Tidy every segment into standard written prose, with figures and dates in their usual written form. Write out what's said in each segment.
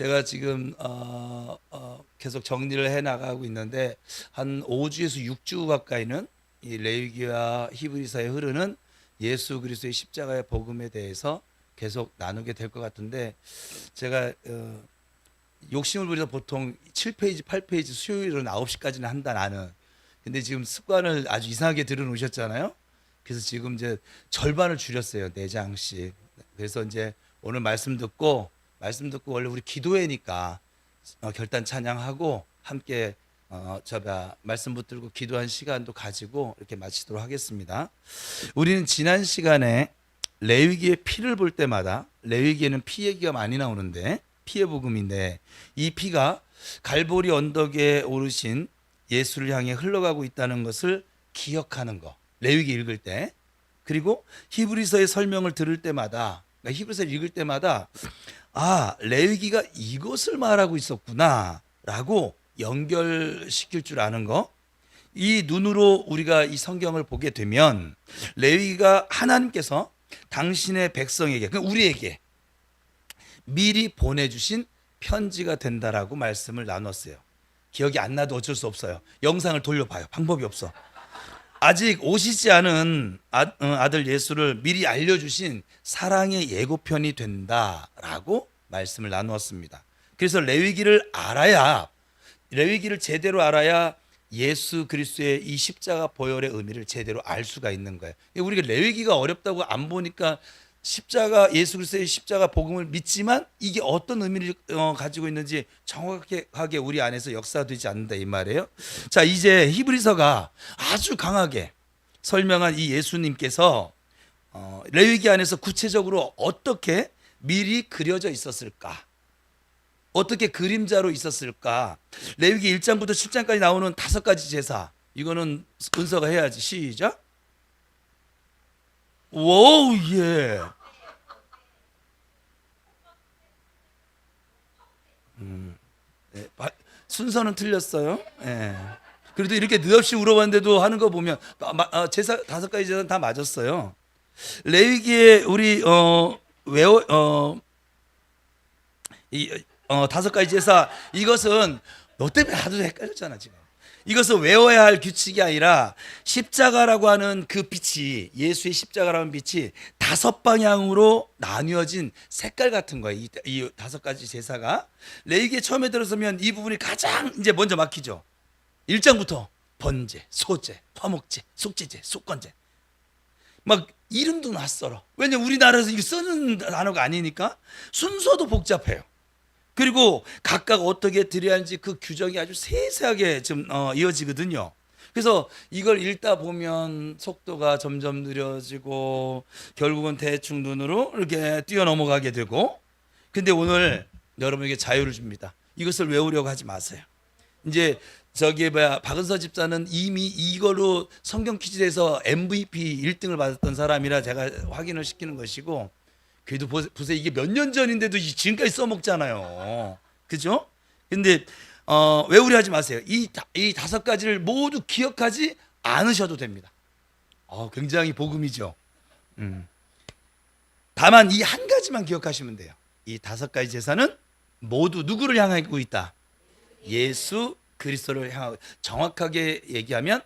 제가 지금 계속 정리를 해 나가고 있는데 한 5주에서 6주 가까이는 이 레위기와 히브리서에 흐르는 예수 그리스도의 십자가의 복음에 대해서 계속 나누게 될 것 같은데 제가 욕심을 부려서 보통 7페이지, 8페이지 수요일은 9시까지는 한다 나는. 근데 지금 습관을 아주 이상하게 들여놓으셨잖아요. 그래서 지금 이제 절반을 줄였어요. 4장씩. 그래서 이제 오늘 말씀 듣고 원래 우리 기도회니까 결단 찬양하고 함께 말씀 붙들고 기도한 시간도 가지고 이렇게 마치도록 하겠습니다. 우리는 지난 시간에 레위기의 피를 볼 때마다 레위기에는 피 얘기가 많이 나오는데 피의 복음인데 이 피가 갈보리 언덕에 오르신 예수를 향해 흘러가고 있다는 것을 기억하는 거. 레위기 읽을 때 그리고 히브리서의 설명을 들을 때마다 히브리서를 읽을 때마다 레위기가 이것을 말하고 있었구나 라고 연결시킬 줄 아는 거. 이 눈으로 우리가 이 성경을 보게 되면 레위기가 하나님께서 당신의 백성에게 그러니까 우리에게 미리 보내주신 편지가 된다라고 말씀을 나눴어요. 기억이 안 나도 어쩔 수 없어요. 영상을 돌려봐요. 방법이 없어. 아직 오시지 않은 아들 예수를 미리 알려주신 사랑의 예고편이 된다라고 말씀을 나누었습니다. 그래서 레위기를 제대로 알아야 예수 그리스도의 이 십자가 보혈의 의미를 제대로 알 수가 있는 거예요. 우리가 레위기가 어렵다고 안 보니까 예수 그리스도의 십자가 복음을 믿지만 이게 어떤 의미를 가지고 있는지 정확하게 우리 안에서 역사되지 않는다 이 말이에요. 자, 이제 히브리서가 아주 강하게 설명한 이 예수님께서 레위기 안에서 구체적으로 어떻게 미리 그려져 있었을까? 어떻게 그림자로 있었을까? 레위기 1장부터 7장까지 나오는 5가지 제사. 이거는 은서가 해야지. 시작. 오우 예. 네, 순서는 틀렸어요. 예. 그래도 이렇게 느없이 물어봤는데도 하는 거 보면 제사 5가지 제사는 다 맞았어요. 레위기에 우리 이 5가지 제사 이것은 너 때문에 하도 헷갈렸잖아 지금. 이것은 외워야 할 규칙이 아니라 십자가라고 하는 그 빛이 예수의 십자가라는 빛이 5방향으로 나뉘어진 색깔 같은 거예요. 이 5가지 제사가 레위기에 처음에 들어서면 이 부분이 가장 이제 먼저 막히죠. 1장부터 번제, 소제, 화목제, 속죄제, 속건제 막 이름도 낯설어. 왜냐면 우리나라에서 이거 쓰는 단어가 아니니까 순서도 복잡해요. 그리고 각각 어떻게 드려야 하는지 그 규정이 아주 세세하게 좀 이어지거든요. 그래서 이걸 읽다 보면 속도가 점점 느려지고 결국은 대충 눈으로 이렇게 뛰어넘어가게 되고, 근데 오늘 여러분에게 자유를 줍니다. 이것을 외우려고 하지 마세요. 이제 박은서 집사는 이미 이걸로 성경 퀴즈에서 MVP 1등을 받았던 사람이라 제가 확인을 시키는 것이고, 그래도 보세요. 이게 몇 년 전인데도 지금까지 써먹잖아요. 그죠? 근데 외우려 하지 마세요. 이 5가지를 모두 기억하지 않으셔도 됩니다. 굉장히 복음이죠. 다만 이 한 가지만 기억하시면 돼요. 이 5가지 제사는 모두 누구를 향하고 있다? 예수 그리스도를 향하고, 정확하게 얘기하면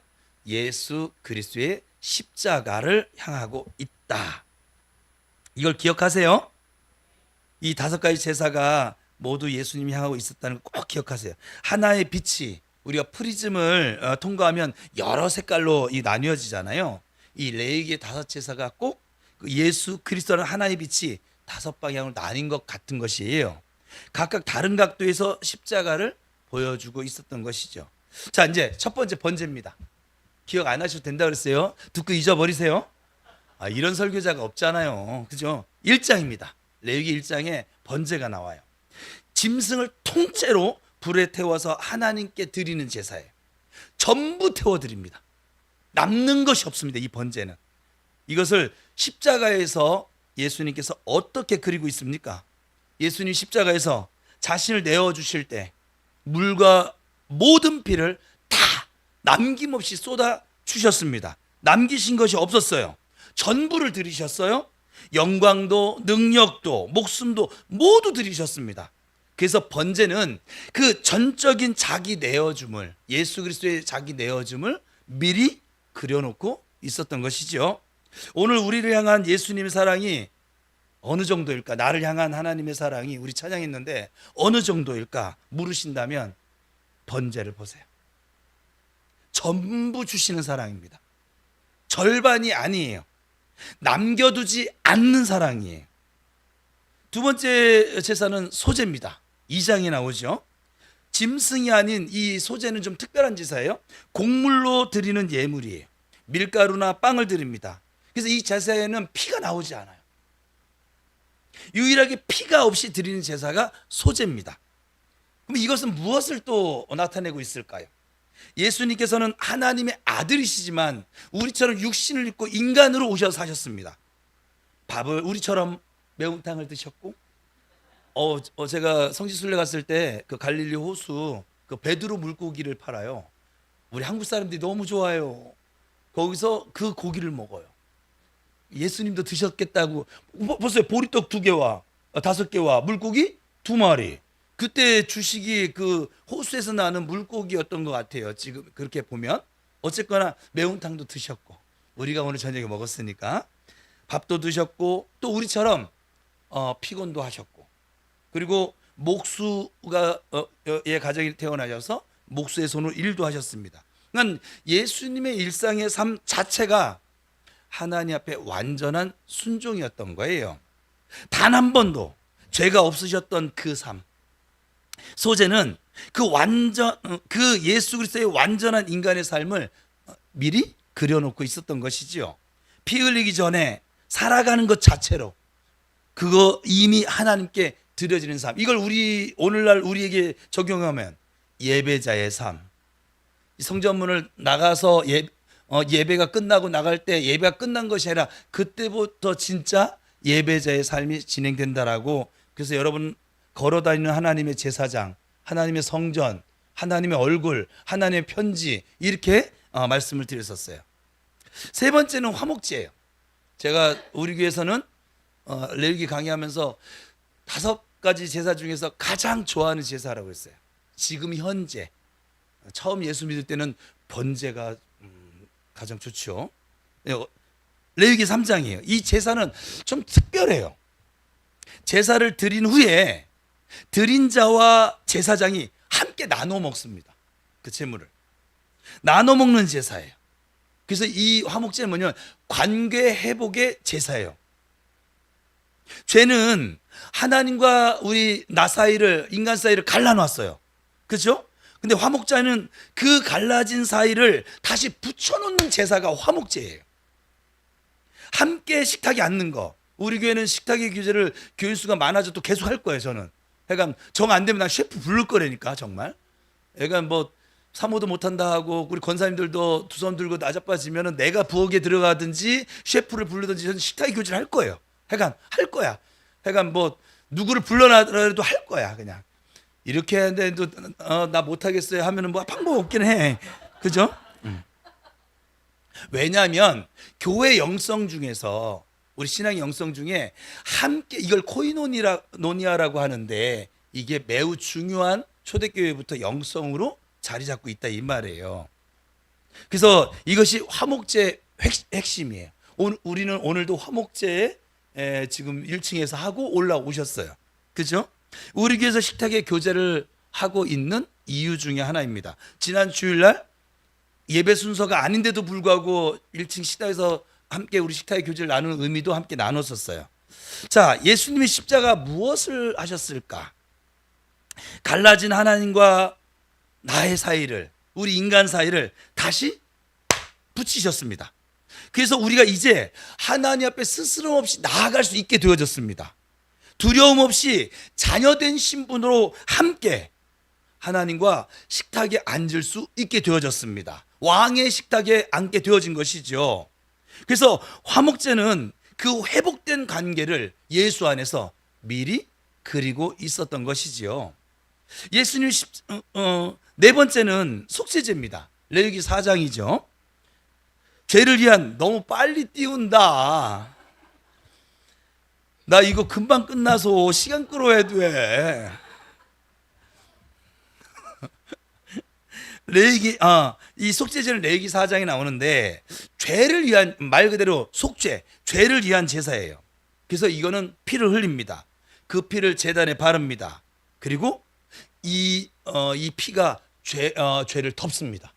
예수 그리스도의 십자가를 향하고 있다. 이걸 기억하세요. 이 5가지 제사가 모두 예수님이 향하고 있었다는 걸 꼭 기억하세요. 하나의 빛이 우리가 프리즘을 통과하면 여러 색깔로 나뉘어지잖아요. 이 레위기의 5 제사가 꼭 예수 그리스도는 하나의 빛이 5방향으로 나뉜 것 같은 것이에요. 각각 다른 각도에서 십자가를 보여주고 있었던 것이죠. 자, 이제 첫 번째 번제입니다. 기억 안 하셔도 된다 그랬어요. 듣고 잊어버리세요. 이런 설교자가 없잖아요. 그죠? 1장입니다. 레위기 1장에 번제가 나와요. 짐승을 통째로 불에 태워서 하나님께 드리는 제사예요. 전부 태워드립니다. 남는 것이 없습니다. 이 번제는. 이것을 십자가에서 예수님께서 어떻게 그리고 있습니까? 예수님 십자가에서 자신을 내어주실 때 물과 모든 피를 다 남김없이 쏟아 주셨습니다. 남기신 것이 없었어요. 전부를 드리셨어요. 영광도 능력도 목숨도 모두 드리셨습니다. 그래서 번제는 그 전적인 자기 내어줌을, 예수 그리스도의 자기 내어줌을 미리 그려놓고 있었던 것이죠. 오늘 우리를 향한 예수님의 사랑이 어느 정도일까? 나를 향한 하나님의 사랑이, 우리 찬양했는데 어느 정도일까 물으신다면 번제를 보세요. 전부 주시는 사랑입니다. 절반이 아니에요. 남겨두지 않는 사랑이에요. 두 번째 제사는 소제입니다. 2장에 나오죠. 짐승이 아닌 이 소제는 좀 특별한 제사예요. 곡물로 드리는 예물이에요. 밀가루나 빵을 드립니다. 그래서 이 제사에는 피가 나오지 않아요. 유일하게 피가 없이 드리는 제사가 소제입니다. 그럼 이것은 무엇을 또 나타내고 있을까요? 예수님께서는 하나님의 아들이시지만 우리처럼 육신을 입고 인간으로 오셔서 사셨습니다. 밥을 우리처럼 매운탕을 드셨고, 제가 성지순례 갔을 때 그 갈릴리 호수 그 베드로 물고기를 팔아요. 우리 한국 사람들이 너무 좋아해요. 거기서 그 고기를 먹어요. 예수님도 드셨겠다고. 보세요. 보리떡 2개와 5개와 물고기 2마리. 그때 주식이 그 호수에서 나는 물고기였던 것 같아요. 지금 그렇게 보면. 어쨌거나 매운탕도 드셨고, 우리가 오늘 저녁에 먹었으니까 밥도 드셨고, 또 우리처럼 피곤도 하셨고, 그리고 목수가 의 가정이 태어나셔서 목수의 손으로 일도 하셨습니다. 그러니까 예수님의 일상의 삶 자체가 하나님 앞에 완전한 순종이었던 거예요. 단 한 번도 죄가 없으셨던 그 삶. 소제는 그 예수 그리스도의 완전한 인간의 삶을 미리 그려놓고 있었던 것이지요. 피 흘리기 전에 살아가는 것 자체로 그거 이미 하나님께 드려지는 삶. 이걸 오늘날 우리에게 적용하면 예배자의 삶. 성전문을 나가서 예배가 끝나고 나갈 때 예배가 끝난 것이 아니라 그때부터 진짜 예배자의 삶이 진행된다라고. 그래서 여러분 걸어다니는 하나님의 제사장, 하나님의 성전, 하나님의 얼굴, 하나님의 편지, 이렇게 말씀을 드렸었어요. 세 번째는 화목제예요. 제가 우리 교회에서는 레위기 강의하면서 5가지 제사 중에서 가장 좋아하는 제사라고 했어요. 지금 현재, 처음 예수 믿을 때는 번제가 가장 좋죠. 레위기 3장이에요. 이 제사는 좀 특별해요. 제사를 드린 후에 드린 자와 제사장이 함께 나눠 먹습니다. 그 제물을 나눠 먹는 제사예요. 그래서 이 화목제는 뭐냐면 관계 회복의 제사예요. 죄는 하나님과 나 사이를, 인간 사이를 갈라놨어요. 그렇죠? 근데 화목제는 그 갈라진 사이를 다시 붙여놓는 제사가 화목제예요. 함께 식탁에 앉는 거. 우리 교회는 식탁의 규제를 교인수가 많아져도 계속 할 거예요. 저는 그러니까 정 안 되면 난 셰프 부를 거라니까. 정말 그러니까 뭐 사모도 못한다 하고 우리 권사님들도 두 손 들고 나자빠지면은 내가 부엌에 들어가든지 셰프를 부르든지 저는 식탁의 교제를 할 거예요. 그러니까 할 거야. 그러니까 뭐 누구를 불러놔도 할 거야. 그냥 이렇게 하는데 나 못하겠어요 하면은 뭐 방법 없긴 해. 그죠? 왜냐하면 교회 영성 중에서, 우리 신앙의 영성 중에 함께, 이걸 코이노니아라고 하는데 이게 매우 중요한 초대교회부터 영성으로 자리 잡고 있다 이 말이에요. 그래서 이것이 화목제 핵심이에요. 우리는 오늘도 화목제에 지금 1층에서 하고 올라오셨어요. 그죠? 우리 교회에서 식탁의 교제를 하고 있는 이유 중에 하나입니다. 지난 주일날 예배 순서가 아닌데도 불구하고 1층 식탁에서 함께 우리 식탁의 교제를 나누는 의미도 함께 나눴었어요. 자, 예수님의 십자가 무엇을 하셨을까? 갈라진 하나님과 나의 사이를, 우리 인간 사이를 다시 붙이셨습니다. 그래서 우리가 이제 하나님 앞에 스스럼 없이 나아갈 수 있게 되어졌습니다. 두려움 없이 자녀된 신분으로 함께 하나님과 식탁에 앉을 수 있게 되어졌습니다. 왕의 식탁에 앉게 되어진 것이죠. 그래서 화목제는 그 회복된 관계를 예수 안에서 미리 그리고 있었던 것이지요. 예수님 네 번째는 속죄제입니다. 레위기 4장이죠. 죄를 위한, 너무 빨리 띄운다. 나 이거 금방 끝나서 시간 끌어야 돼. 이 속죄제는 레위기 4장에 나오는데 죄를 위한 말 그대로 속죄, 죄를 위한 제사예요. 그래서 이거는 피를 흘립니다. 그 피를 제단에 바릅니다. 그리고 이 피가 죄를 덮습니다.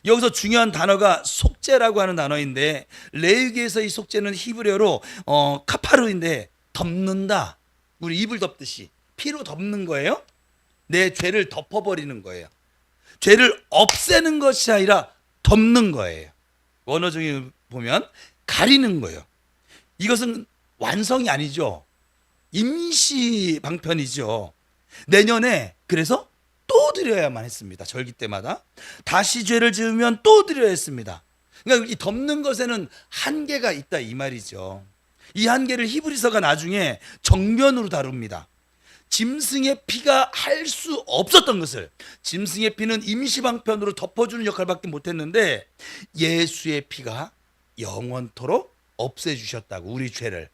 여기서 중요한 단어가 속죄라고 하는 단어인데 레위기에서 이 속죄는 히브리어로 카파르인데 덮는다. 우리 이불 덮듯이 피로 덮는 거예요. 내 죄를 덮어버리는 거예요. 죄를 없애는 것이 아니라 덮는 거예요. 원어적인 보면 가리는 거예요. 이것은 완성이 아니죠. 임시 방편이죠. 내년에 그래서 또 드려야만 했습니다. 절기 때마다 다시 죄를 지으면 또 드려야 했습니다. 그러니까 이 덮는 것에는 한계가 있다 이 말이죠. 이 한계를 히브리서가 나중에 정면으로 다룹니다. 짐승의 피가 할 수 없었던 것을, 짐승의 피는 임시방편으로 덮어주는 역할밖에 못했는데 예수의 피가 영원토록 없애주셨다고, 우리 죄를.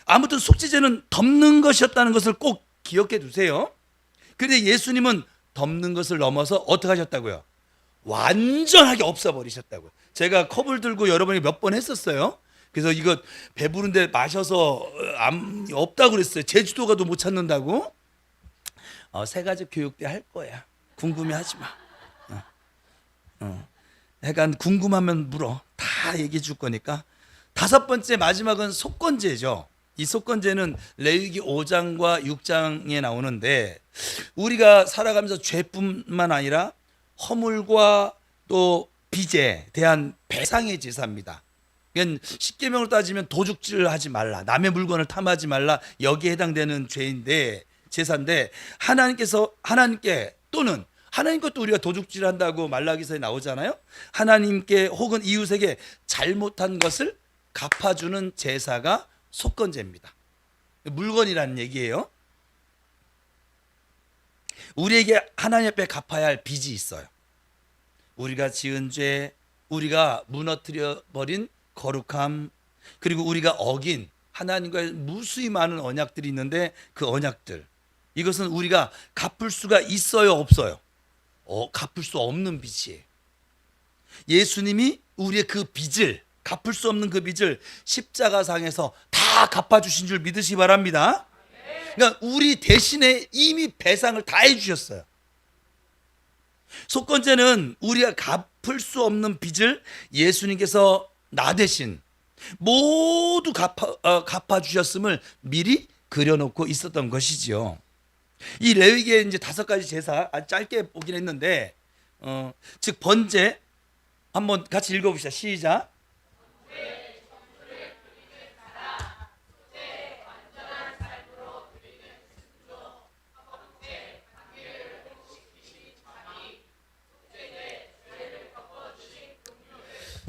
아무튼 속죄제는 덮는 것이었다는 것을 꼭 기억해 두세요. 그런데 예수님은 덮는 것을 넘어서 어떻게 하셨다고요? 완전하게 없애버리셨다고요. 제가 컵을 들고 여러분이 몇 번 했었어요. 그래서 이거 배부른데 마셔서 없다고 그랬어요. 제주도 가도 못 찾는다고. 세 가지 교육 때 할 거야. 궁금해하지 마. 약간 궁금하면 물어. 다 얘기해 줄 거니까. 5번째 마지막은 속건제죠. 이 속건제는 레위기 5장과 6장에 나오는데 우리가 살아가면서 죄뿐만 아니라 허물과 또 빚에 대한 배상의 제사입니다. 그러니까 십계명으로 따지면 도둑질을 하지 말라, 남의 물건을 탐하지 말라, 여기에 해당되는 죄인데, 제사인데 하나님께 또는 하나님 것도 우리가 도둑질 한다고 말라기서에 나오잖아요. 하나님께 혹은 이웃에게 잘못한 것을 갚아주는 제사가 속건제입니다. 물건이라는 얘기예요. 우리에게 하나님 앞에 갚아야 할 빚이 있어요. 우리가 지은 죄, 우리가 무너뜨려 버린 거룩함, 그리고 우리가 어긴 하나님과의 무수히 많은 언약들이 있는데 그 언약들, 이것은 우리가 갚을 수가 있어요, 없어요? 갚을 수 없는 빚이에요. 예수님이 우리의 그 빚을, 갚을 수 없는 그 빚을 십자가상에서 다 갚아주신 줄 믿으시기 바랍니다. 그러니까 우리 대신에 이미 배상을 다 해주셨어요. 속건제는 우리가 갚을 수 없는 빚을 예수님께서 나 대신 모두 갚아주셨음을 미리 그려놓고 있었던 것이지요. 이 레위기의 이제 5가지 제사, 아주 짧게 보긴 했는데, 즉 번제 한번 같이 읽어봅시다. 시작.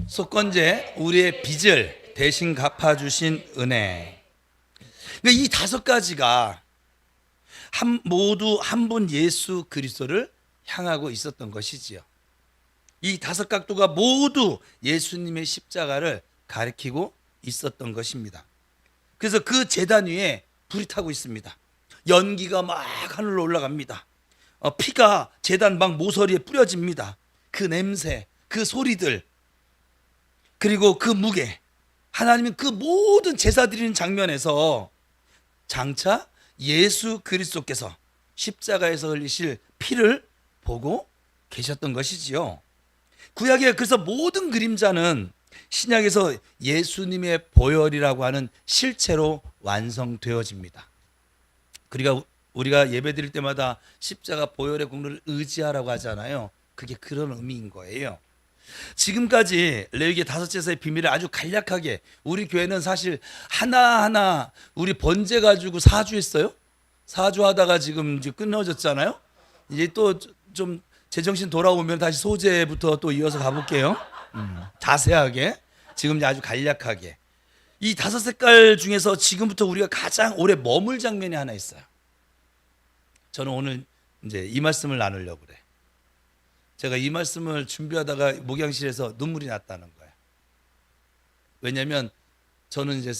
속건제, 우리의 빚을 대신 갚아주신 은혜. 그러니까 이 5가지가 모두 한 분 예수 그리스도를 향하고 있었던 것이지요. 이 5각도가 모두 예수님의 십자가를 가리키고 있었던 것입니다. 그래서 그 제단 위에 불이 타고 있습니다. 연기가 막 하늘로 올라갑니다. 피가 제단 막 모서리에 뿌려집니다. 그 냄새, 그 소리들, 그리고 그 무게, 하나님은 그 모든 제사 드리는 장면에서 장차 예수 그리스도께서 십자가에서 흘리실 피를 보고 계셨던 것이지요. 구약의 그래서 모든 그림자는 신약에서 예수님의 보혈이라고 하는 실체로 완성되어집니다. 우리가 예배 드릴 때마다 십자가 보혈의 공로를 의지하라고 하잖아요. 그게 그런 의미인 거예요. 지금까지 레위기 5제사의 비밀을 아주 간략하게, 우리 교회는 사실 하나하나 우리 번제 가지고 사주했어요. 사주하다가 지금 이제 끊어졌잖아요. 이제 또 좀 제정신 돌아오면 다시 소제부터 또 이어서 가볼게요. 자세하게, 지금 이제 아주 간략하게. 이 5색깔 중에서 지금부터 우리가 가장 오래 머물 장면이 하나 있어요. 저는 오늘 이제 이 말씀을 나누려고 그래. 제가 이 말씀을 준비하다가 목양실에서 눈물이 났다는 거예요. 왜냐하면 저는 이제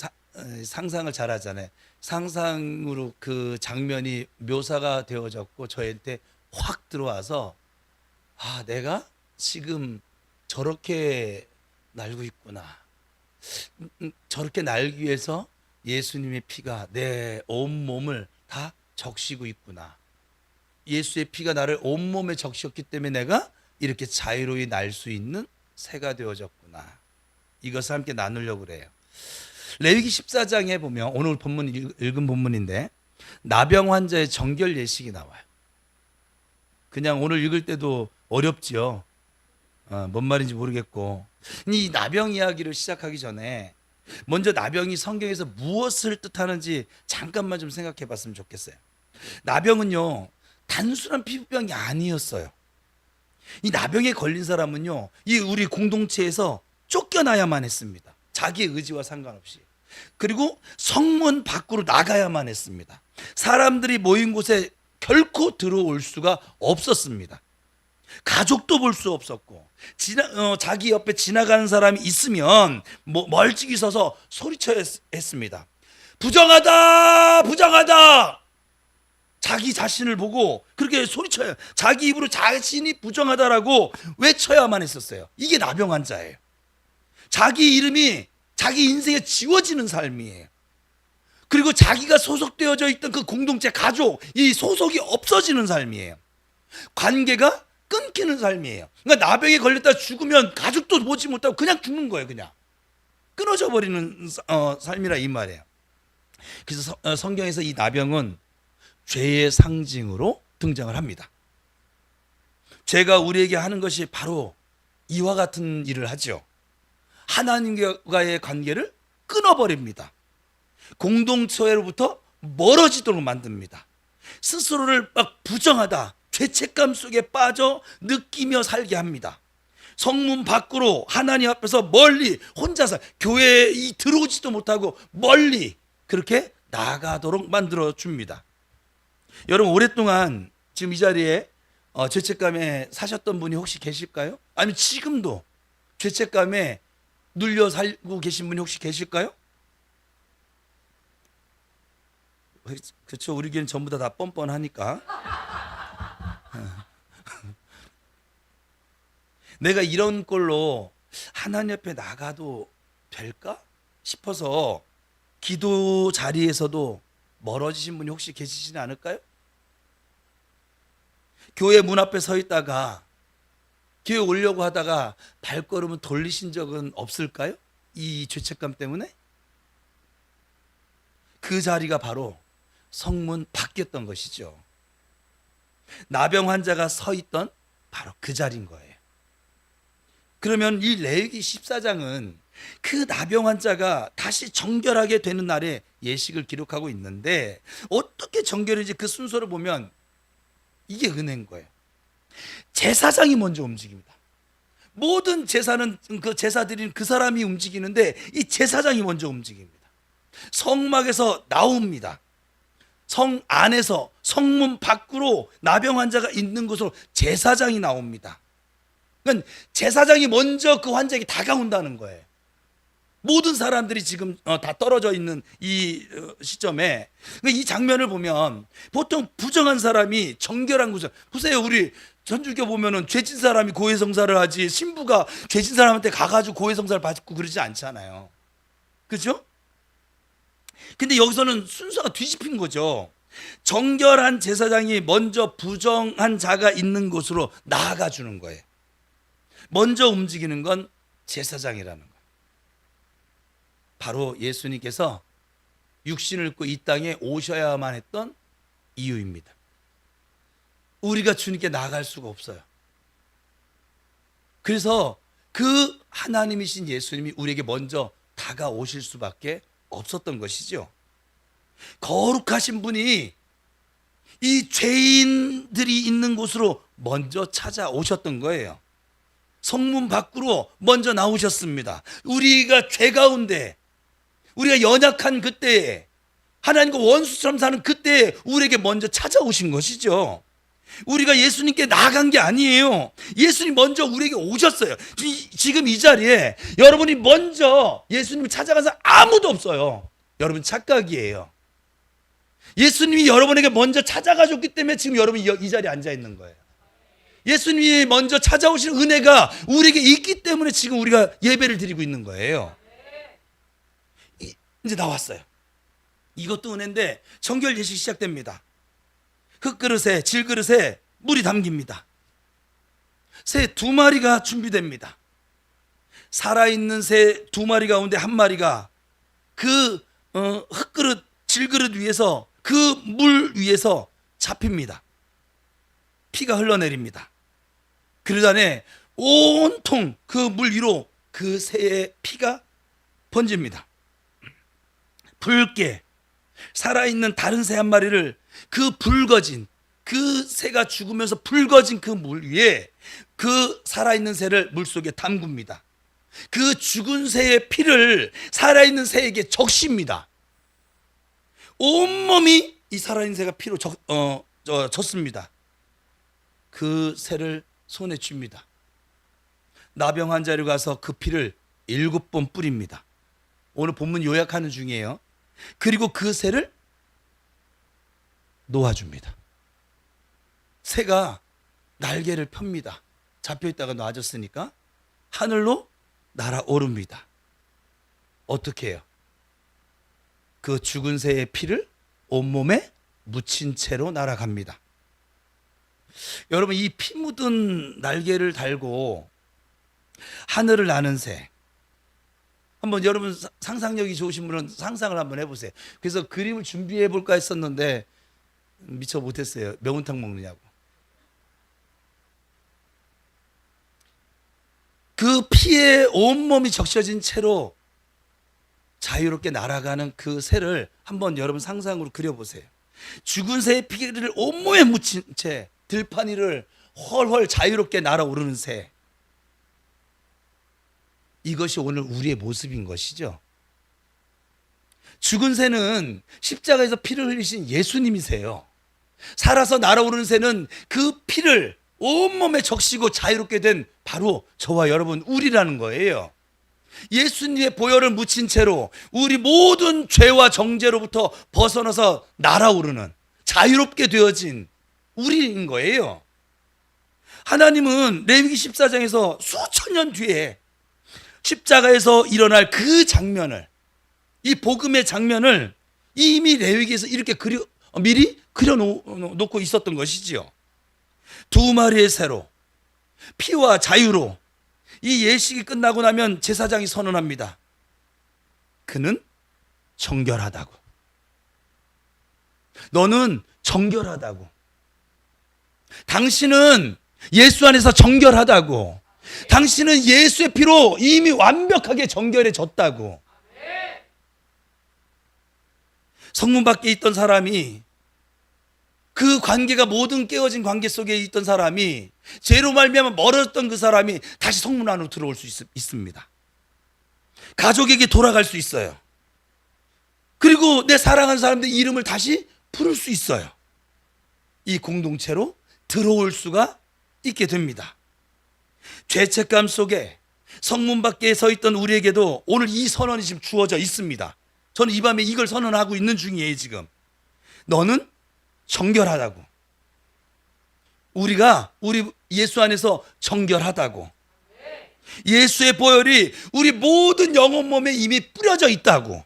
상상을 잘 하잖아요. 상상으로 그 장면이 묘사가 되어졌고 저한테 확 들어와서 내가 지금 저렇게 날고 있구나. 저렇게 날기 위해서 예수님의 피가 내 온몸을 다 적시고 있구나. 예수의 피가 나를 온몸에 적셨기 때문에 내가 이렇게 자유로이 날 수 있는 새가 되어졌구나. 이것을 함께 나누려고 그래요. 레위기 14장에 보면 오늘 본문 읽은 본문인데 나병 환자의 정결 예식이 나와요. 그냥 오늘 읽을 때도 어렵지요. 뭔 말인지 모르겠고, 이 나병 이야기를 시작하기 전에 먼저 나병이 성경에서 무엇을 뜻하는지 잠깐만 좀 생각해 봤으면 좋겠어요. 나병은요, 단순한 피부병이 아니었어요. 이 나병에 걸린 사람은요, 이 우리 공동체에서 쫓겨나야만 했습니다. 자기의 의지와 상관없이. 그리고 성문 밖으로 나가야만 했습니다. 사람들이 모인 곳에 결코 들어올 수가 없었습니다. 가족도 볼 수 없었고, 자기 옆에 지나가는 사람이 있으면 멀찍이 서서 소리쳐야 했습니다. 부정하다, 부정하다. 자기 자신을 보고 그렇게 소리쳐요. 자기 입으로 자신이 부정하다라고 외쳐야만 했었어요. 이게 나병 환자예요. 자기 이름이 자기 인생에 지워지는 삶이에요. 그리고 자기가 소속되어져 있던 그 공동체, 가족, 이 소속이 없어지는 삶이에요. 관계가 끊기는 삶이에요. 그러니까 나병에 걸렸다 죽으면 가족도 보지 못하고 그냥 죽는 거예요. 그냥 끊어져 버리는 삶이라 이 말이에요. 그래서 성경에서 이 나병은 죄의 상징으로 등장을 합니다. 죄가 우리에게 하는 것이 바로 이와 같은 일을 하죠. 하나님과의 관계를 끊어버립니다. 공동체로부터 멀어지도록 만듭니다. 스스로를 막 부정하다, 죄책감 속에 빠져 느끼며 살게 합니다. 성문 밖으로 하나님 앞에서 멀리 혼자서 교회에 들어오지도 못하고 멀리 그렇게 나가도록 만들어 줍니다. 여러분, 오랫동안 지금 이 자리에 죄책감에 사셨던 분이 혹시 계실까요? 아니면 지금도 죄책감에 눌려 살고 계신 분이 혹시 계실까요? 그렇죠. 우리 교회는 전부 다 뻔뻔하니까. 내가 이런 꼴로 하나님 앞에 나가도 될까 싶어서 기도 자리에서도 멀어지신 분이 혹시 계시지는 않을까요? 교회 문 앞에 서 있다가 교회 오려고 하다가 발걸음을 돌리신 적은 없을까요? 이 죄책감 때문에? 그 자리가 바로 성문 밖이었던 것이죠. 나병 환자가 서 있던 바로 그 자리인 거예요. 그러면 이 레위기 14장은 그 나병 환자가 다시 정결하게 되는 날에 예식을 기록하고 있는데, 어떻게 정결인지 그 순서를 보면 이게 은혜인 거예요. 제사장이 먼저 움직입니다. 모든 제사는 그 제사 드리는 그 사람이 움직이는데 이 제사장이 먼저 움직입니다. 성막에서 나옵니다. 성 안에서 성문 밖으로 나병 환자가 있는 곳으로 제사장이 나옵니다. 그러니까 제사장이 먼저 그 환자에게 다가온다는 거예요. 모든 사람들이 지금 다 떨어져 있는 이 시점에 이 장면을 보면 보통 부정한 사람이 정결한 곳을 보세요. 우리 전주교 보면은 죄진 사람이 고해성사를 하지 신부가 죄진 사람한테 가가지고 고해성사를 받고 그러지 않잖아요. 그렇죠? 근데 여기서는 순서가 뒤집힌 거죠. 정결한 제사장이 먼저 부정한 자가 있는 곳으로 나아가 주는 거예요. 먼저 움직이는 건 제사장이라는 거예요. 바로 예수님께서 육신을 입고 이 땅에 오셔야만 했던 이유입니다. 우리가 주님께 나아갈 수가 없어요. 그래서 그 하나님이신 예수님이 우리에게 먼저 다가오실 수밖에 없었던 것이죠. 거룩하신 분이 이 죄인들이 있는 곳으로 먼저 찾아오셨던 거예요. 성문 밖으로 먼저 나오셨습니다. 우리가 죄 가운데, 우리가 연약한 그때에, 하나님과 원수처럼 사는 그때에 우리에게 먼저 찾아오신 것이죠. 우리가 예수님께 나아간 게 아니에요. 예수님 먼저 우리에게 오셨어요. 지금 이 자리에 여러분이 먼저 예수님을 찾아간 사람 아무도 없어요. 여러분 착각이에요. 예수님이 여러분에게 먼저 찾아가셨기 때문에 지금 여러분이 이 자리에 앉아 있는 거예요. 예수님이 먼저 찾아오신 은혜가 우리에게 있기 때문에 지금 우리가 예배를 드리고 있는 거예요. 이제 나왔어요. 이것도 은혜인데 정결 예식이 시작됩니다. 흙그릇에 질그릇에 물이 담깁니다. 새 2마리가 준비됩니다. 살아있는 새 2마리 가운데 1마리가 그 흙그릇 질그릇 위에서 그 물 위에서 잡힙니다. 피가 흘러내립니다. 그러자네 온통 그 물 위로 그 새의 피가 번집니다. 붉게 살아있는 다른 새 1마리를 그 붉어진 그 새가 죽으면서 붉어진 그 물 위에 그 살아있는 새를 물속에 담굽니다. 그 죽은 새의 피를 살아있는 새에게 적십니다. 온몸이 이 살아있는 새가 피로 젖습니다. 그 새를 손에 쥡니다. 나병 환자로 가서 그 피를 7번 뿌립니다. 오늘 본문 요약하는 중이에요. 그리고 그 새를 놓아줍니다. 새가 날개를 펴니다. 잡혀있다가 놔졌으니까 하늘로 날아오릅니다. 어떻게 해요? 그 죽은 새의 피를 온몸에 묻힌 채로 날아갑니다. 여러분, 이 피 묻은 날개를 달고 하늘을 나는 새, 한번 여러분 상상력이 좋으신 분은 상상을 한번 해보세요. 그래서 그림을 준비해 볼까 했었는데 미처 못했어요. 매운탕 먹느냐고. 그 피에 온몸이 적셔진 채로 자유롭게 날아가는 그 새를 한번 여러분 상상으로 그려보세요. 죽은 새의 피를 온몸에 묻힌 채 들판 위를 헐헐 자유롭게 날아오르는 새. 이것이 오늘 우리의 모습인 것이죠. 죽은 새는 십자가에서 피를 흘리신 예수님이세요. 살아서 날아오르는 새는 그 피를 온몸에 적시고 자유롭게 된 바로 저와 여러분 우리라는 거예요. 예수님의 보혈을 묻힌 채로 우리 모든 죄와 정죄로부터 벗어나서 날아오르는 자유롭게 되어진 우리인 거예요. 하나님은 레위기 14장에서 수천 년 뒤에 십자가에서 일어날 그 장면을, 이 복음의 장면을 이미 레위기에서 이렇게 미리 그려놓고 있었던 것이지요. 2마리의 새로 피와 자유로 이 예식이 끝나고 나면 제사장이 선언합니다. 그는 정결하다고. 너는 정결하다고. 당신은 예수 안에서 정결하다고. 당신은 예수의 피로 이미 완벽하게 정결해졌다고. 성문 밖에 있던 사람이, 그 관계가 모든 깨어진 관계 속에 있던 사람이, 죄로 말미암아 멀어졌던 그 사람이 다시 성문 안으로 들어올 수 있습니다. 가족에게 돌아갈 수 있어요. 그리고 내 사랑하는 사람들 이름을 다시 부를 수 있어요. 이 공동체로 들어올 수가 있게 됩니다. 죄책감 속에 성문 밖에 서 있던 우리에게도 오늘 이 선언이 지금 주어져 있습니다. 저는 이 밤에 이걸 선언하고 있는 중이에요. 지금 너는 정결하다고. 우리 예수 안에서 정결하다고. 예수의 보혈이 우리 모든 영혼 몸에 이미 뿌려져 있다고.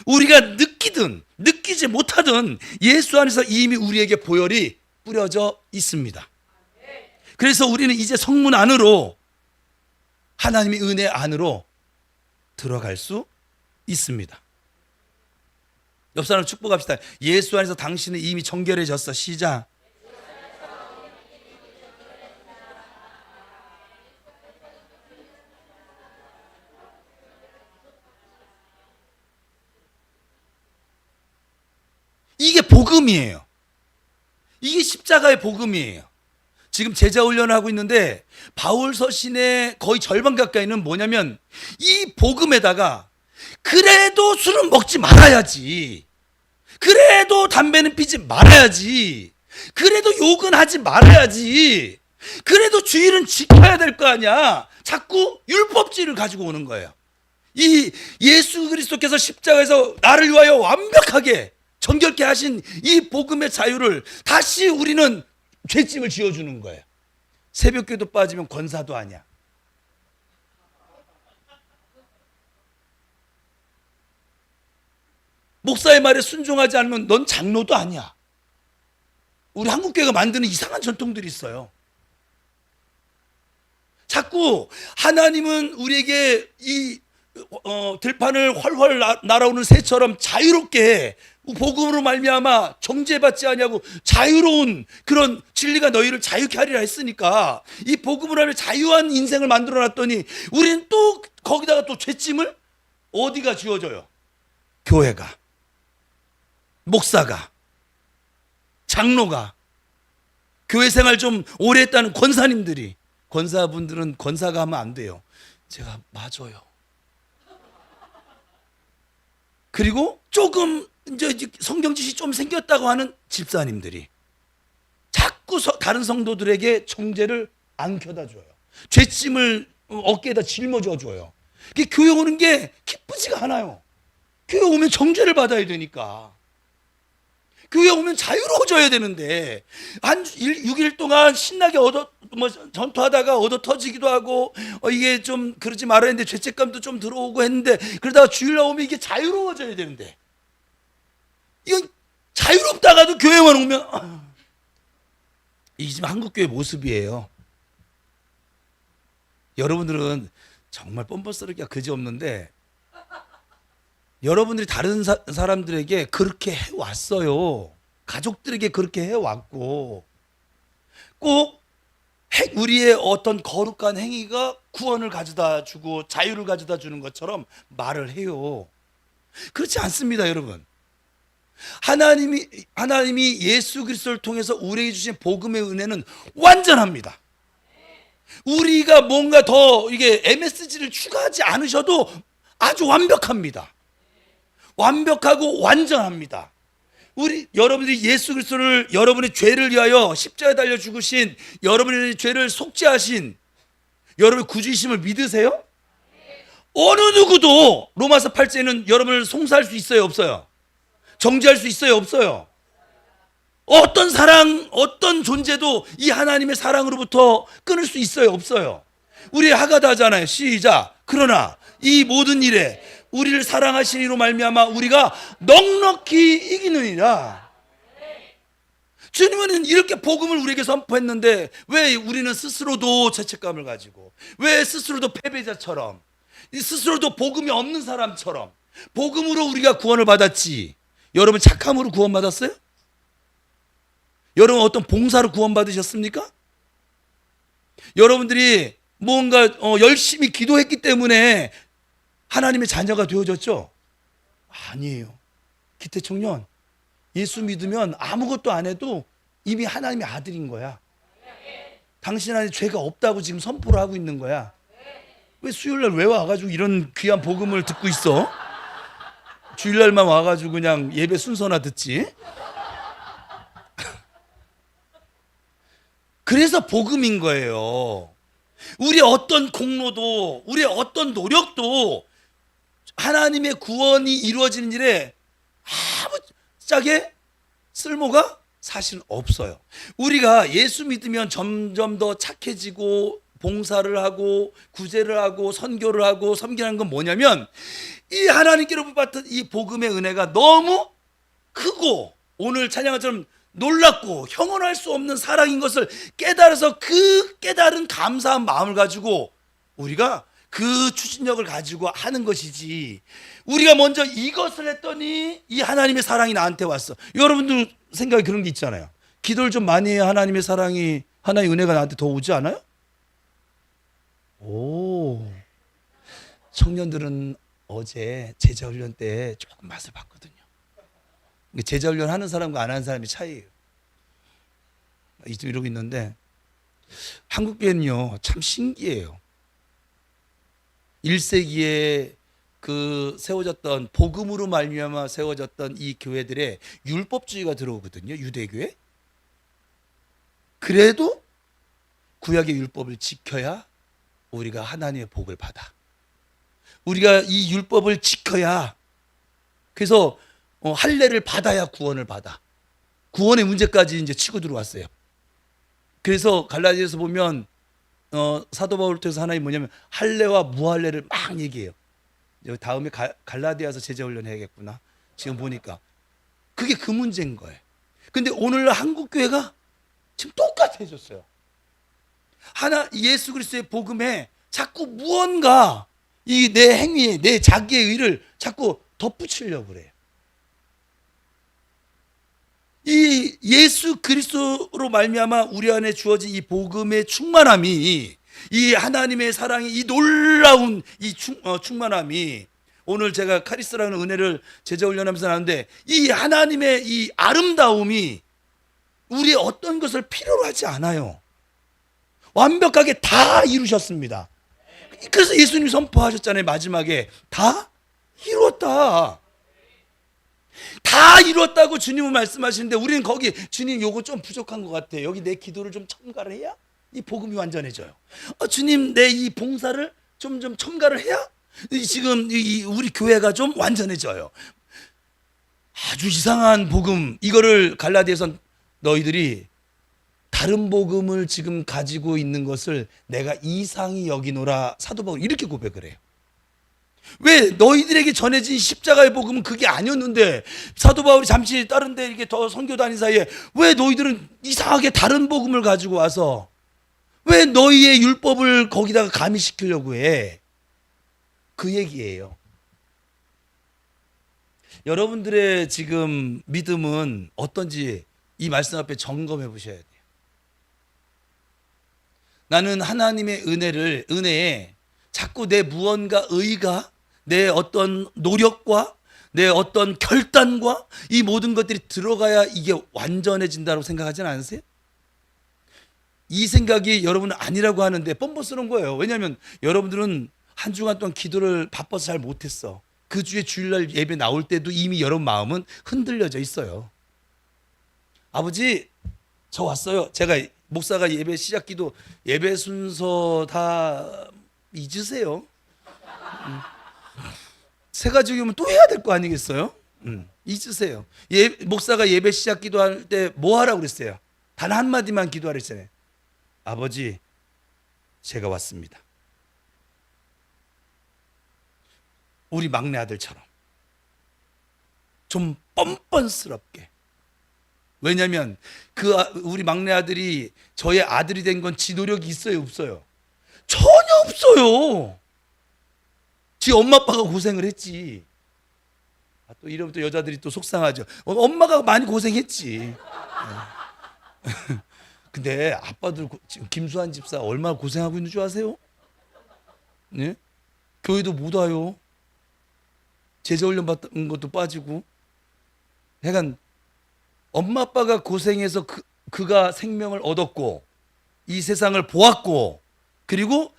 우리가 느끼든 느끼지 못하든 예수 안에서 이미 우리에게 보혈이 뿌려져 있습니다. 그래서 우리는 이제 성문 안으로, 하나님의 은혜 안으로 들어갈 수 있습니다. 옆 사람 축복합시다. 예수 안에서 당신은 이미 정결해졌어. 시작. 이게 복음이에요. 이게 십자가의 복음이에요. 지금 제자 훈련을 하고 있는데 바울 서신의 거의 절반 가까이는 뭐냐면 이 복음에다가 그래도 술은 먹지 말아야지, 그래도 담배는 피지 말아야지, 그래도 욕은 하지 말아야지, 그래도 주일은 지켜야 될 거 아니야, 자꾸 율법주의를 가지고 오는 거예요. 이 예수 그리스도께서 십자가에서 나를 위하여 완벽하게 정결케 하신 이 복음의 자유를 다시 우리는 죄짐을 지어주는 거예요. 새벽기도 빠지면 권사도 아니야. 목사의 말에 순종하지 않으면 넌 장로도 아니야. 우리 한국교회가 만드는 이상한 전통들이 있어요. 자꾸 하나님은 우리에게 이 들판을 훨훨 날아오는 새처럼 자유롭게 복음으로 말미암아 정죄받지 아니하고 자유로운 그런 진리가 너희를 자유케 하리라 했으니까 이 복음으로 하면 자유한 인생을 만들어 놨더니 우리는 또 거기다가 또 죄짐을 어디가 지어져요? 교회가, 목사가, 장로가, 교회 생활 좀 오래 했다는 권사님들이. 권사분들은 권사가 하면 안 돼요. 제가 맞아요. 그리고 조금 이제 성경 지식이 좀 생겼다고 하는 집사님들이 자꾸 다른 성도들에게 정죄를 안겨다 줘요. 죄짐을 어깨에다 짊어져 줘요. 교회 오는 게 기쁘지가 않아요. 교회 오면 정죄를 받아야 되니까. 교회 오면 자유로워져야 되는데 한 6일 동안 신나게 전투하다가 얻어 터지기도 하고 이게 좀 그러지 말아야 했는데 죄책감도 좀 들어오고 했는데 그러다가 주일날 오면 이게 자유로워져야 되는데 이건 자유롭다가도 교회만 오면 이게 지금 한국교회 모습이에요. 여러분들은 정말 뻔뻔스럽기가 그지없는데 여러분들이 다른 사람들에게 그렇게 해왔어요. 가족들에게 그렇게 해왔고 꼭 우리의 어떤 거룩한 행위가 구원을 가져다 주고 자유를 가져다 주는 것처럼 말을 해요. 그렇지 않습니다, 여러분. 하나님이 예수 그리스도를 통해서 우리에게 주신 복음의 은혜는 완전합니다. 우리가 뭔가 더 이게 MSG를 추가하지 않으셔도 아주 완벽합니다. 완벽하고 완전합니다. 여러분들이 예수 그리스도를 여러분의 죄를 위하여 십자가에 달려 죽으신 여러분의 죄를 속죄하신 여러분의 구주이심을 믿으세요? 어느 누구도 로마서 8장에는 여러분을 송사할 수 있어요, 없어요? 정죄할 수 있어요, 없어요? 어떤 사랑, 어떤 존재도 이 하나님의 사랑으로부터 끊을 수 있어요, 없어요? 우리 하가다 하잖아요. 시작. 그러나 이 모든 일에 우리를 사랑하신 이로 말미암아 우리가 넉넉히 이기느니라. 주님은 이렇게 복음을 우리에게 선포했는데 왜 우리는 스스로도 죄책감을 가지고 왜 스스로도 패배자처럼 스스로도 복음이 없는 사람처럼 복음으로 우리가 구원을 받았지. 여러분 착함으로 구원받았어요? 여러분 어떤 봉사로 구원받으셨습니까? 여러분들이 뭔가 열심히 기도했기 때문에 하나님의 자녀가 되어졌죠? 아니에요. 기태 청년, 예수 믿으면 아무것도 안 해도 이미 하나님의 아들인 거야. 당신 안에 죄가 없다고 지금 선포를 하고 있는 거야. 왜 수요일날 왜 와가지고 이런 귀한 복음을 듣고 있어? 주일날만 와가지고 그냥 예배 순서나 듣지? 그래서 복음인 거예요. 우리의 어떤 공로도 우리의 어떤 노력도 하나님의 구원이 이루어지는 일에 아무짝에 쓸모가 사실은 없어요. 우리가 예수 믿으면 점점 더 착해지고 봉사를 하고 구제를 하고 선교를 하고 섬기는 건 뭐냐면 이 하나님께로부터 받은 이 복음의 은혜가 너무 크고 오늘 찬양처럼 놀랍고 형언할 수 없는 사랑인 것을 깨달아서 그 깨달은 감사한 마음을 가지고 우리가 그 추진력을 가지고 하는 것이지 우리가 먼저 이것을 했더니 이 하나님의 사랑이 나한테 왔어. 여러분들 생각에 그런 게 있잖아요. 기도를 좀 많이 해야 하나님의 사랑이 하나님의 은혜가 나한테 더 오지 않아요? 오, 청년들은 어제 제자훈련 때 조금 맛을 봤거든요. 제자훈련 하는 사람과 안 하는 사람의 차이예요. 이러고 있는데 한국교회는요 참 신기해요. 1세기에 그 세워졌던 복음으로 말미암아 세워졌던 이 교회들의 율법주의가 들어오거든요. 유대교회. 그래도 구약의 율법을 지켜야 우리가 하나님의 복을 받아. 우리가 이 율법을 지켜야 그래서 할례를 받아야 구원을 받아. 구원의 문제까지 이제 치고 들어왔어요. 그래서 갈라디아서 보면 사도 바울을 통해서 하나님 뭐냐면 할례와 무할례를 막 얘기해요. 여기 다음에 갈라디아서 제자훈련 해야겠구나. 지금 보니까 그게 그 문제인 거예요. 근데 오늘 한국 교회가 지금 똑같아졌어요. 예수 그리스도의 복음에 자꾸 무언가 이 내 행위에 내 자기의 의를 자꾸 덧붙이려고 그래요. 이 예수 그리스도로 말미암아 우리 안에 주어진 이 복음의 충만함이, 이 하나님의 사랑이, 이 놀라운 이 충만함이, 오늘 제가 카리스라는 은혜를 제자훈련하면서 나는데 이 하나님의 이 아름다움이 우리의 어떤 것을 필요로 하지 않아요. 완벽하게 다 이루셨습니다. 그래서 예수님이 선포하셨잖아요. 마지막에 다 이루었다. 다 이루었다고 주님은 말씀하시는데 우리는 거기 주님 요거 좀 부족한 것 같아요. 여기 내 기도를 좀 첨가를 해야 이 복음이 완전해져요. 주님 내 이 봉사를 좀 첨가를 해야 지금 우리 교회가 좀 완전해져요. 아주 이상한 복음, 이거를 갈라디아선 너희들이 다른 복음을 지금 가지고 있는 것을 내가 이상히 여기노라, 사도 바울 이렇게 고백을 해요. 왜 너희들에게 전해진 십자가의 복음은 그게 아니었는데 사도 바울이 잠시 다른 데 이렇게 더 선교 다닌 사이에 왜 너희들은 이상하게 다른 복음을 가지고 와서 왜 너희의 율법을 거기다가 가미시키려고 해? 그 얘기예요. 여러분들의 지금 믿음은 어떤지 이 말씀 앞에 점검해 보셔야 돼요. 나는 하나님의 은혜에 자꾸 내 무언가 의가, 내 어떤 노력과 내 어떤 결단과 이 모든 것들이 들어가야 이게 완전해진다고 생각하지는 않으세요? 이 생각이 여러분은 아니라고 하는데 뻔뻔스러운 거예요. 왜냐하면 여러분들은 한 주간 동안 기도를 바빠서 잘 못했어. 그 주에 주일날 예배 나올 때도 이미 여러분 마음은 흔들려져 있어요. 아버지 저 왔어요. 제가 목사가 예배 시작 기도 예배 순서 다 잊으세요. 세 가지 오면 또 해야 될 거 아니겠어요? 잊으세요. 목사가 예배 시작 기도할 때 뭐 하라고 그랬어요? 단 한마디만 기도하라 했잖아요. 아버지 제가 왔습니다. 우리 막내 아들처럼 좀 뻔뻔스럽게. 왜냐하면 우리 막내 아들이 저의 아들이 된 건 지 노력이 있어요, 없어요? 전혀 없어요. 지 엄마 아빠가 고생을 했지. 또 이러면 또 여자들이 또 속상하죠. 엄마가 많이 고생했지. 근데 아빠들 지금 김수환 집사 얼마나 고생하고 있는 줄 아세요? 네? 교회도 못 와요. 제자훈련 받은 것도 빠지고. 약간 엄마 아빠가 고생해서 그가 생명을 얻었고 이 세상을 보았고 그리고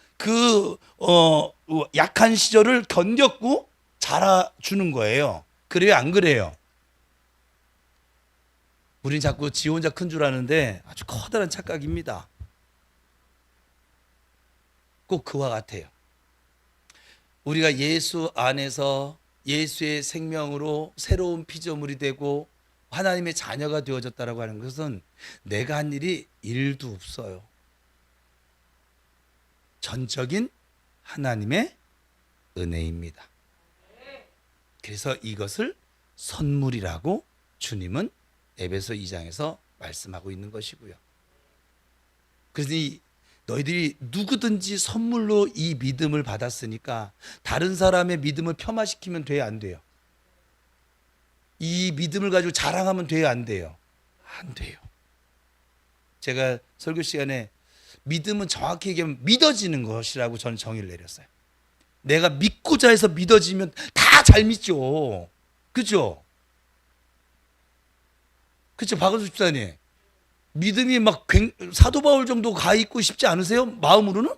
약한 시절을 견뎠고 자라주는 거예요. 그래요, 안 그래요? 우린 자꾸 지 혼자 큰 줄 아는데 아주 커다란 착각입니다. 꼭 그와 같아요. 우리가 예수 안에서 예수의 생명으로 새로운 피조물이 되고 하나님의 자녀가 되어졌다라고 하는 것은 내가 한 일이 일도 없어요. 전적인 하나님의 은혜입니다. 그래서 이것을 선물이라고 주님은 에베소 2장에서 말씀하고 있는 것이고요. 그래서 너희들이 누구든지 선물로 이 믿음을 받았으니까 다른 사람의 믿음을 폄하시키면 돼요, 안 돼요? 이 믿음을 가지고 자랑하면 돼요, 안 돼요? 안 돼요. 제가 설교 시간에 믿음은 정확히 얘기하면 믿어지는 것이라고 저는 정의를 내렸어요. 내가 믿고자 해서 믿어지면 다 잘 믿죠. 그죠? 그쵸, 박은수 집사님. 믿음이 막 사도 바울 정도 가 있고 싶지 않으세요? 마음으로는?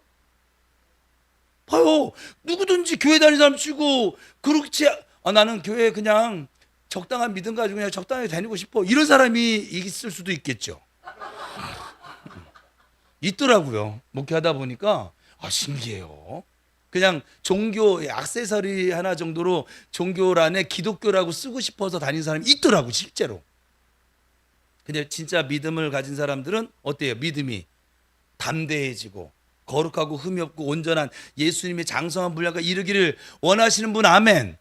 봐요. 누구든지 교회 다니는 사람 치고 그렇지, 나는 교회 그냥 적당한 믿음 가지고 그냥 적당하게 다니고 싶어, 이런 사람이 있을 수도 있겠죠. 있더라고요. 목회하다 보니까 신기해요. 그냥 종교 액세서리 하나 정도로 종교란에 기독교라고 쓰고 싶어서 다니는 사람이 있더라고, 실제로. 근데 진짜 믿음을 가진 사람들은 어때요? 믿음이 담대해지고 거룩하고 흠이 없고 온전한 예수님의 장성한 분량과 이르기를 원하시는 분 아멘.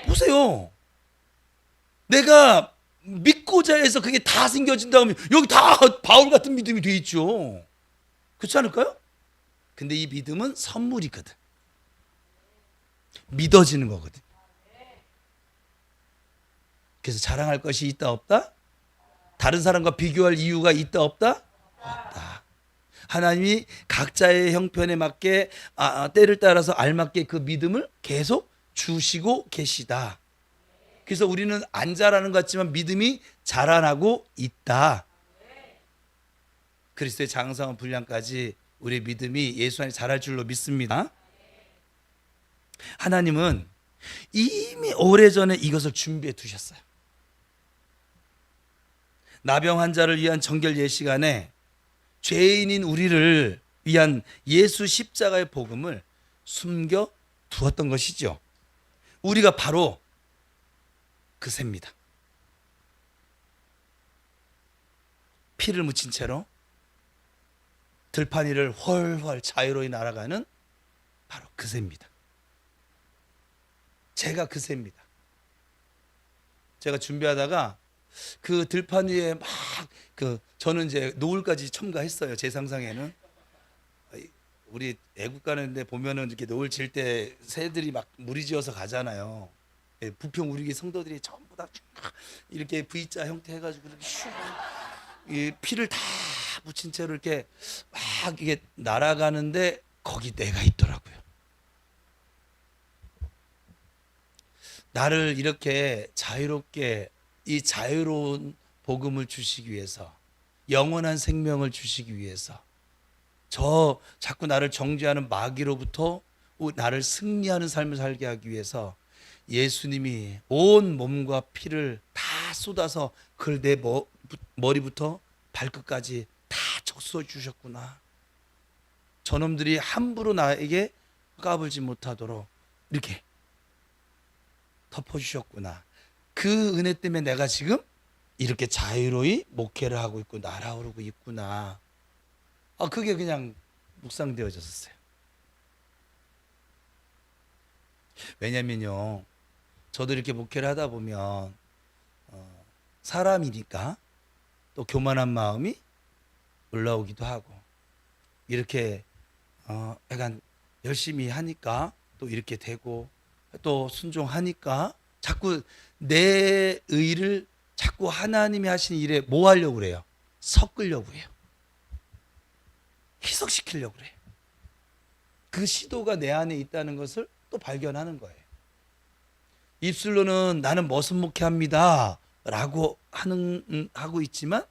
보세요. 내가 믿고자 해서 그게 다 생겨진다 하면 여기 다 바울 같은 믿음이 돼 있죠. 그렇지 않을까요? 근데 이 믿음은 선물이거든. 믿어지는 거거든. 그래서 자랑할 것이 있다 없다? 다른 사람과 비교할 이유가 있다 없다? 없다. 하나님이 각자의 형편에 맞게 때를 따라서 알맞게 그 믿음을 계속 주시고 계시다. 그래서 우리는 안 자라는 것 같지만 믿음이 자라나고 있다. 그리스도의 장성한 분량까지 우리의 믿음이 예수 안에 자랄 줄로 믿습니다. 하나님은 이미 오래전에 이것을 준비해 두셨어요. 나병 환자를 위한 정결 예식안에 죄인인 우리를 위한 예수 십자가의 복음을 숨겨 두었던 것이죠. 우리가 바로 그 새입니다. 피를 묻힌 채로 들판 위를 훨훨 자유로이 날아가는 바로 그 새입니다. 제가 그 새입니다. 제가 준비하다가 그 들판 위에 막 저는 이제 노을까지 첨가했어요. 제 상상에는 우리 애국 가는데 보면은 이렇게 노을 질 때 새들이 막 무리지어서 가잖아요. 부평 우리교회 성도들이 전부 다 이렇게 V자 형태 해가지고 이렇게 이 피를 다 묻힌 채로 이렇게 막 이게 날아가는데 거기 내가 있더라고요. 나를 이렇게 자유롭게 이 자유로운 복음을 주시기 위해서, 영원한 생명을 주시기 위해서, 저 자꾸 나를 정죄하는 마귀로부터 나를 승리하는 삶을 살게 하기 위해서 예수님이 온 몸과 피를 다 쏟아서 그걸 내 머리부터 발끝까지 다 적셔 주셨구나. 저놈들이 함부로 나에게 까불지 못하도록 이렇게 덮어주셨구나. 그 은혜 때문에 내가 지금 이렇게 자유로이 목회를 하고 있고 날아오르고 있구나. 그게 그냥 묵상되어졌어요. 왜냐면요, 저도 이렇게 목회를 하다 보면 사람이니까 또 교만한 마음이 올라오기도 하고, 이렇게 약간 열심히 하니까 또 이렇게 되고, 또 순종하니까 자꾸 내 의를 자꾸 하나님이 하신 일에 뭐 하려고 그래요? 섞으려고 해요. 희석시키려고 그래요. 그 시도가 내 안에 있다는 것을 또 발견하는 거예요. 입술로는 나는 머슴 목회합니다 라고 하고 있지만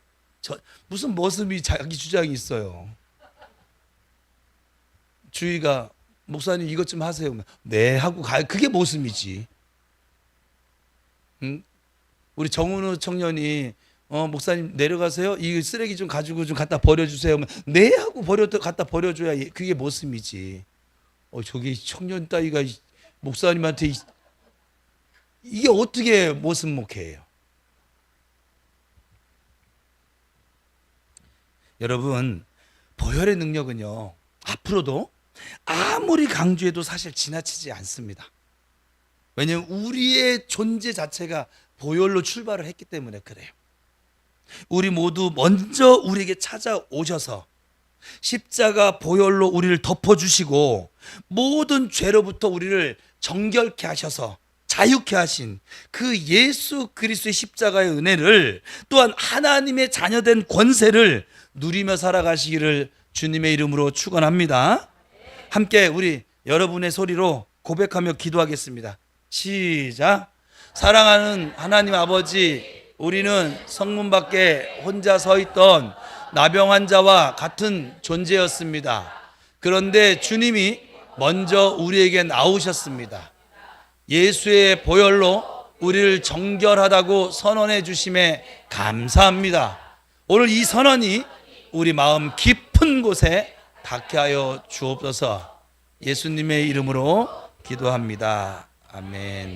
무슨 머슴이 자기 주장이 있어요. 주위가 목사님 이것 좀 하세요. 네 하고 가요. 그게 모습이지. 응? 우리 정은우 청년이 목사님 내려가세요. 이 쓰레기 좀 가지고 좀 갖다 버려주세요. 네 하고 갖다 버려줘야 그게 모습이지. 저기 청년 따위가 목사님한테 이게 어떻게 모습 목회예요? 여러분, 보혈의 능력은요 앞으로도 아무리 강조해도 사실 지나치지 않습니다. 왜냐하면 우리의 존재 자체가 보혈로 출발을 했기 때문에 그래요. 우리 모두 먼저 우리에게 찾아오셔서 십자가 보혈로 우리를 덮어주시고 모든 죄로부터 우리를 정결케 하셔서 자유케 하신 그 예수 그리스도의 십자가의 은혜를, 또한 하나님의 자녀된 권세를 누리며 살아가시기를 주님의 이름으로 축원합니다. 함께 우리 여러분의 소리로 고백하며 기도하겠습니다. 시작. 사랑하는 하나님 아버지, 우리는 성문 밖에 혼자 서 있던 나병 환자와 같은 존재였습니다. 그런데 주님이 먼저 우리에게 나오셨습니다. 예수의 보혈로 우리를 정결하다고 선언해 주심에 감사합니다. 오늘 이 선언이 우리 마음 깊은 곳에 닿게 하여 주옵소서. 예수님의 이름으로 기도합니다. 아멘.